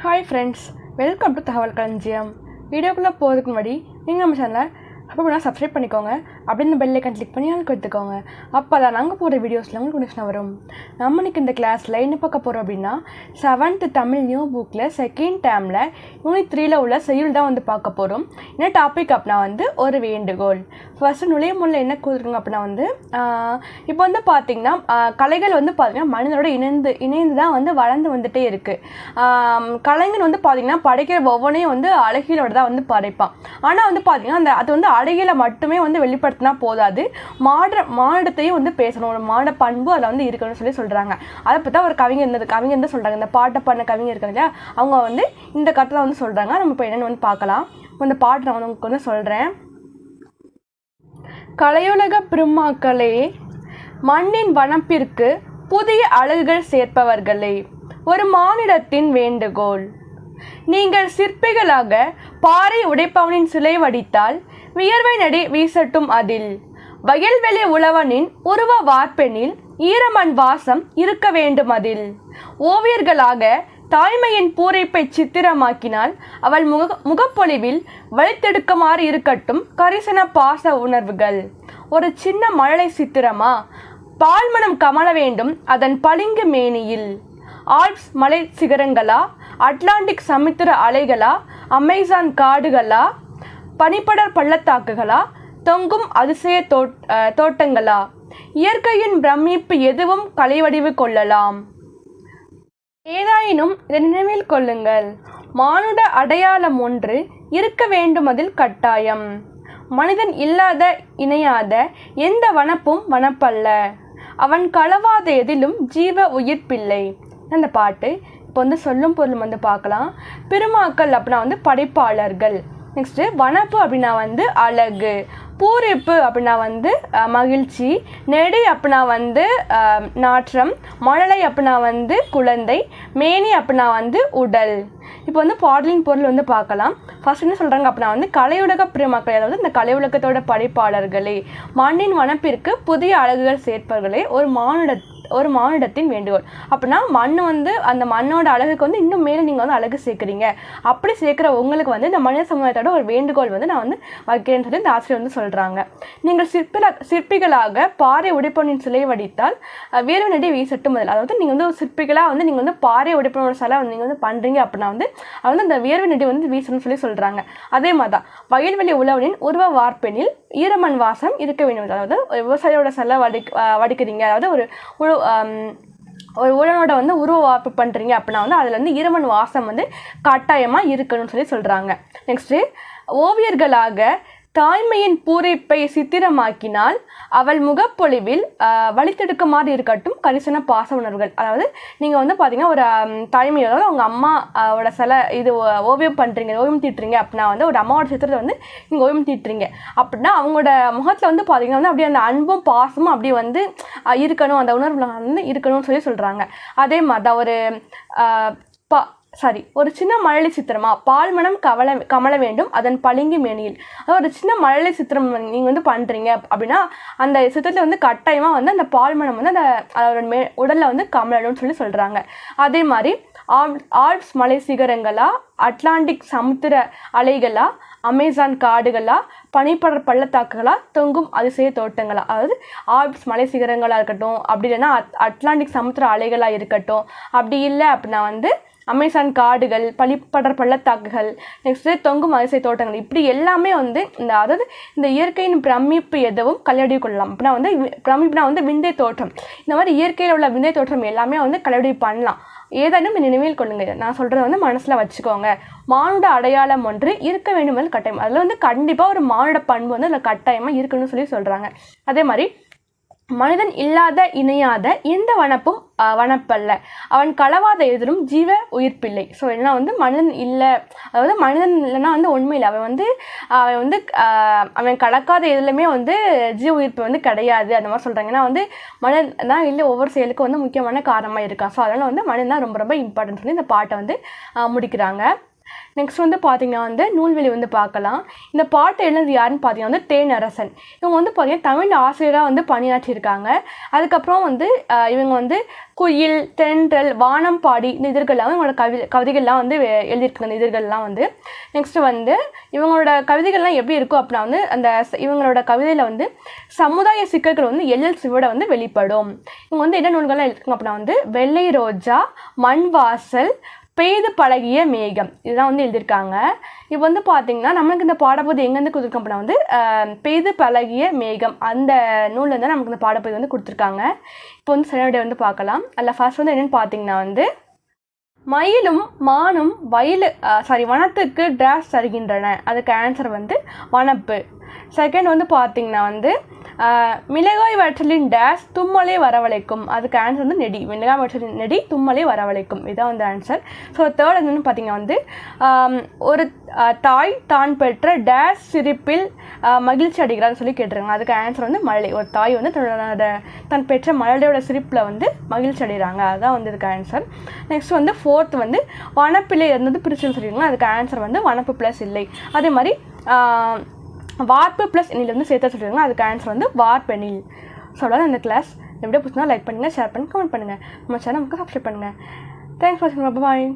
Hi friends, welcome to தகவல் களஞ்சியம். வீடியோக்குள்ளே போகிறதுக்கு முன்னாடி நீங்கள் நம்ம சேனலை அப்போ வேணால் சப்ஸ்கிரைப் பண்ணிக்கோங்க. அப்படி இந்த பெல் ஐக்கான் கிளிக் பண்ணி அதுக்கு எடுத்துக்கோங்க. அப்போ தான் நாங்கள் போகிற வீடியோஸில் உங்களுக்கு நோட்டிஃபிகேஷன் வரும். நம்ம இன்னைக்கு இந்த கிளாஸில் என்ன பார்க்க போகிறோம் அப்படின்னா 7th தமிழ் நியூ புக்கில் செகண்ட் டேர்மில் யூனிட் 3ல் உள்ள செய்யுள் தான் பார்க்க போகிறோம். என்ன டாபிக் அப்படின்னா ஒரு வேண்டுகோள். ஃபர்ஸ்ட்டு நுழையும் முறையில் என்ன கொடுத்துருங்க அப்படின்னா இப்போ பார்த்திங்கன்னா கலைகள் பார்த்திங்கன்னா மனிதனோட இணைந்து தான் வளர்ந்து வந்துகிட்டே இருக்குது. கலைஞன் பார்த்திங்கன்னா படைக்கிற ஒவ்வொன்றையும் அழகியலோட தான் படைப்பான். ஆனால் பார்த்திங்கன்னா அது அழகியலை மட்டுமே வெளிப்படுத்தினா போதாது, மானிடத்தையும் பேசணும். ஒரு மானிட பண்பு அதில் இருக்கணும்னு சொல்கிறாங்க. அதை பற்றி ஒரு கவிஞர் சொல்கிறாங்க. இந்த பாட்டை பண்ண கவிஞர் இருக்காங்க இல்லையா, அவங்க இந்த கருத்தை சொல்கிறாங்க. நம்ம இப்போ என்னென்னு பார்க்கலாம். இந்த பாட்டு நான் உங்களுக்கு சொல்கிறேன். கலையுலக பெருமாக்களே, மண்ணின் வனப்பிற்கு புதிய அழகுகள் சேர்ப்பவர்களே, ஒரு மானிடத்தின் வேண்டுகோள். நீங்கள் சிற்பிகளாக பாறை உடைப்பவனின் சிலை வடித்தால் வியர்வை நடி வீசட்டும் அதில். வயல்வெளி உழவனின் உருவ வார்ப்பெனில் ஈரமண் வாசம் இருக்க வேண்டும் அதில். ஓவியர்களாக தாய்மையின் பூரிப்பை சித்திரமாக்கினால் அவள் முகப்பொழிவில் வழித்தெடுக்குமாறு இருக்கட்டும் கரிசன பாச உணர்வுகள். ஒரு சின்ன மழலை சித்திரமா, பால்மணம் கமல வேண்டும் அதன் பளிங்கு மேனியில். ஆல்ப்ஸ் மலை சிகரங்களா, அட்லாண்டிக் சமுத்திர அலைகளா, அமேசான் காடுகளா, பனிப்படர் பள்ளத்தாக்குகளா, தொங்கும் அதிசய தோட்டங்களா, இயற்கையின் பிரமிப்பு எதுவும் கலைவடிவு கொள்ளலாம். ஏதாயினும் இதை நினைவில் கொள்ளுங்கள், மானுட அடையாளம் ஒன்று இருக்க வேண்டும் அதில் கட்டாயம். மனிதன் இல்லாத இணையாத எந்த வனப்பும் வனப்பல்ல, அவன் களவாத எதிலும் ஜீவ உயிர்ப்பில்லை. அந்த பாட்டு இப்போ சொல்லும் பொருள் பார்க்கலாம். பெருமாக்கள் அப்படின்னா படைப்பாளர்கள். நெக்ஸ்ட்டு வனப்பு அப்படின்னா அழகு. பூரிப்பு அப்படின்னா மகிழ்ச்சி. நெடி அப்படின்னா நாற்றம். மழலை அப்படின்னா குழந்தை. மேனி அப்படின்னா உடல். இப்போ பாடலின் பொருள் பார்க்கலாம். ஃபர்ஸ்ட் என்ன சொல்கிறாங்க அப்படின்னா கலையுலக பெருமக்கள், அதாவது இந்த கலை உலகத்தோட படைப்பாளர்களே, மண்ணின் வனப்பிற்கு புதிய அழகுகள் சேர்ப்பவர்களே, ஒரு மானிடத்தின் வேண்டுகோள். அப்படின்னா மண் அந்த மண்ணோட அழகுக்கு இன்னும் மேலே நீங்கள் அழகு சேர்க்குறீங்க. அப்படி சேர்க்குற உங்களுக்கு இந்த மனித சமுதாயத்தோட ஒரு வேண்டுகோள் நான் வைக்கிறேன்னு சொல்லி இந்த ஆசிரியர் சொல்கிறாங்க. நீங்கள் சிற்பிகளாக பாறை உடைப்பவனின் சிலை வடித்தால் வேர்வை நடி வீசட்டும் அதில். அதாவது நீங்கள் ஒரு சிற்பிகளாக நீங்கள் பாறை உடைப்பவனோட சிலை நீங்கள் பண்ணுறீங்க அப்படின்னா அந்த வேர்வை நடி வீசணும்னு சொல்கிறாங்க. அதே மாதிரி தான் வயல்வெளி உழவனின் உருவ வார்ப்பெனில் ஈரமண் வாசம் இருக்க வேண்டும். அதாவது விவசாயியோட சிலை வடிக்கிறீங்க, அதாவது ஒரு உழவனோட உருவ வார்ப்பு பண்ணுறீங்க அப்படின்னா அதில் ஈரமண் வாசம் கட்டாயமாக இருக்கணும்னு சொல்கிறாங்க. நெக்ஸ்ட்டு, ஓவியர்களாக தாய்மையின் பூரிப்பை சித்திரமாக்கினால் அவள் முகப்பொழிவில் வழித்தெடுக்குமாறு இருக்கட்டும் கரிசன பாச உணர்வுகள். அதாவது நீங்கள் பார்த்தீங்கன்னா ஒரு தாய்மையோட உங்கள் அம்மாவோட சில இது ஓவியம் பண்ணுறீங்க, ஓவியம் தீட்டுறீங்க அப்படின்னா ஒரு அம்மாவோட சித்திரத்தை நீங்கள் ஓவியம் தீட்டுறீங்க அப்படின்னா அவங்களோட முகத்தில் பார்த்தீங்கன்னா அப்படியே அந்த அன்பும் பாசமும் அப்படியே இருக்கணும், அந்த உணர்வுல இருக்கணும்னு சொல்கிறாங்க. அதே மாதிரி ஒரு ஒரு சின்ன மழலை சித்திரமா, பால்மணம் கமல வேண்டும் அதன் பளிங்கு மேனியில். அதாவது ஒரு சின்ன மழலை சித்திரம் நீங்கள் பண்ணுறீங்க அப்படின்னா அந்த சித்திரத்தில் கட்டாயமாக அந்த பால்மணம் அந்த அதோட உடலில் கமலணும்னு சொல்கிறாங்க. அதே மாதிரி ஆல்ப்ஸ் மலை சிகரங்களா, அட்லாண்டிக் சமுத்திர அலைகளா, அமேசான் காடுகளா, பனிப்படர் பள்ளத்தாக்குகளா, தொங்கும் அதிசய தோட்டங்களா. அதாவது ஆல்ப்ஸ் மலை சிகரங்களாக இருக்கட்டும், அப்படி இல்லைன்னா அட்லாண்டிக் சமுத்திர அலைகளாக இருக்கட்டும், அப்படி இல்லை அப்படின்னா அமேசான் காடுகள், பனிப்படர் பள்ளத்தாக்குகள், நெக்ஸ்ட்டு தொங்கும் அதிசய தோட்டங்கள், இப்படி எல்லாமே அதாவது இந்த இயற்கையின் பிரமிப்பு எதுவும் கலைவடிவு கொள்ளலாம். அப்படின்னா பிரமிப்புனா விந்தை தோற்றம். இந்த மாதிரி இயற்கையில் உள்ள விந்தை தோற்றம் எல்லாமே கலைவடிவு பண்ணலாம். ஏதானும் நினைவில் கொள்ளுங்க. நான் சொல்கிறத மனசில் வச்சுக்கோங்க. மானுட அடையாளம் ஒன்று இருக்க வேண்டும் என்று கட்டாயம். அதில் கண்டிப்பாக ஒரு மானுட பண்பு அதில் கட்டாயமாக இருக்கணும்னு சொல்கிறாங்க. அதே மாதிரி மனிதன் இல்லாத இணையாத எந்த வனப்பும் வனப்பல்ல, அவன் களவாத எதிரும் ஜீவ உயிர்ப்பில்லை. ஸோ என்ன மனிதன் இல்லை, அதாவது மனிதன் இல்லைன்னா உண்மையில் அவன் அவன் கலக்காத எதுலையுமே ஜீவ உயிர்ப்பு கிடையாது அந்த மாதிரி சொல்கிறாங்க. ஏன்னா மனிதன் தான் இல்லை ஒவ்வொரு செயலுக்கும் முக்கியமான காரணமாக இருக்கான். ஸோ அதனால் மனிதன் தான் ரொம்ப ரொம்ப இம்பார்ட்டன்ட் சொல்லி இந்த பாட்டை முடிக்கிறாங்க. நெக்ஸ்ட் வந்து பார்த்திங்கன்னா வந்து நூல்வெளி வந்து பார்க்கலாம். இந்த பாட்டை எழுதுனது யாருன்னு பார்த்தீங்கன்னா வந்து தேனரசன். இவங்க வந்து பார்த்திங்கன்னா தமிழ் ஆசிரியராக வந்து பணியாற்றியிருக்காங்க. அதுக்கப்புறம் வந்து இவங்க வந்து குயில், தென்றல், வானம் பாடி இந்த இதழ்கள்லாம் இவங்களோட கவிதைகள்லாம் வந்து எழுதியிருக்காங்க. இந்த இதழ்கள்லாம் வந்து நெக்ஸ்ட்டு வந்து இவங்களோட கவிதைகள்லாம் எப்படி இருக்கும் அப்படின்னா வந்து இவங்களோட கவிதையில் வந்து சமுதாய சிக்கல்கள் வந்து எழில் சுவட வந்து வெளிப்படும். இவங்க வந்து என்ன நூல்கள்லாம் எழுதியிருக்காங்க அப்படின்னா வந்து வெள்ளை ரோஜா, மண் வாசல், பெய்து பழகிய மேகம் இதெல்லாம் வந்து எழுதியிருக்காங்க. இப்போ வந்து பார்த்திங்கன்னா நம்மளுக்கு இந்த பாடப்பகுதி எங்கேருந்து கொடுத்துருக்கோம் அப்படின்னா வந்து பெய்து பழகிய மேகம் அந்த நூலில் தான் நமக்கு இந்த பாடப்பகுதி வந்து கொடுத்துருக்காங்க. இப்போ வந்து செகண்ட் வந்து பார்க்கலாம். அதில் ஃபர்ஸ்ட் வந்து என்னென்னு பார்த்திங்கன்னா வந்து மயிலும் மானும் வனத்துக்கு டிராஸ் தருகின்றன. அதுக்கு ஆன்சர் வந்து வனப்பு. செகண்ட் வந்து பார்த்திங்கன்னா வந்து மிளகாய் வற்றலின் டேஸ் தும்மலை வரவழைக்கும். அதுக்கு ஆன்சர் வந்து நெடி. மிளகாய் வற்றலின் நெடி தும்மலை வரவழைக்கும். இதான் வந்து ஆன்சர். ஸோ தேர்ட் என்னன்னு பார்த்திங்கன்னா வந்து ஒரு தாய் தான் பெற்ற டேஸ் சிரிப்பில் மகிழ்ச்சி அடைகிறான்னு சொல்லி கேட்டிருக்காங்க. அதுக்கு ஆன்சர் வந்து மழை. ஒரு தாய் வந்து தன் பெற்ற மழையோட சிரிப்பில் வந்து மகிழ்ச்சி அடைகிறாங்க. அதுதான் வந்து இதுக்கு ஆன்சர். நெக்ஸ்ட் வந்து ஃபோர்த் வந்து வனப்பிள்ளை இருந்தது பிரிச்சுன்னு சொல்லியிருக்காங்க. அதுக்கு ஆன்சர் வந்து வனப்பு ப்ளஸ் இல்லை. அதே மாதிரி வார்ப்பு ப்ளஸ் எண்ணில் வந்து சேர்த்து சொல்லியிருக்காங்க. அதுக்கு ஆன்சர் வந்து வார்ப்பெண்ணில். ஸோ அவ்வளோதான் இந்த கிளாஸ். எப்படியோ பிடிச்சினா லைக் பண்ணுங்கள், ஷேர் பண்ணுங்கள், கமெண்ட் பண்ணுங்கள். நம்ம சேனல் நமக்கு சப்ஸ்கிரைப் பண்ணுங்கள். தேங்க்ஸ் ஃபார் வாட்சிங். பாய்.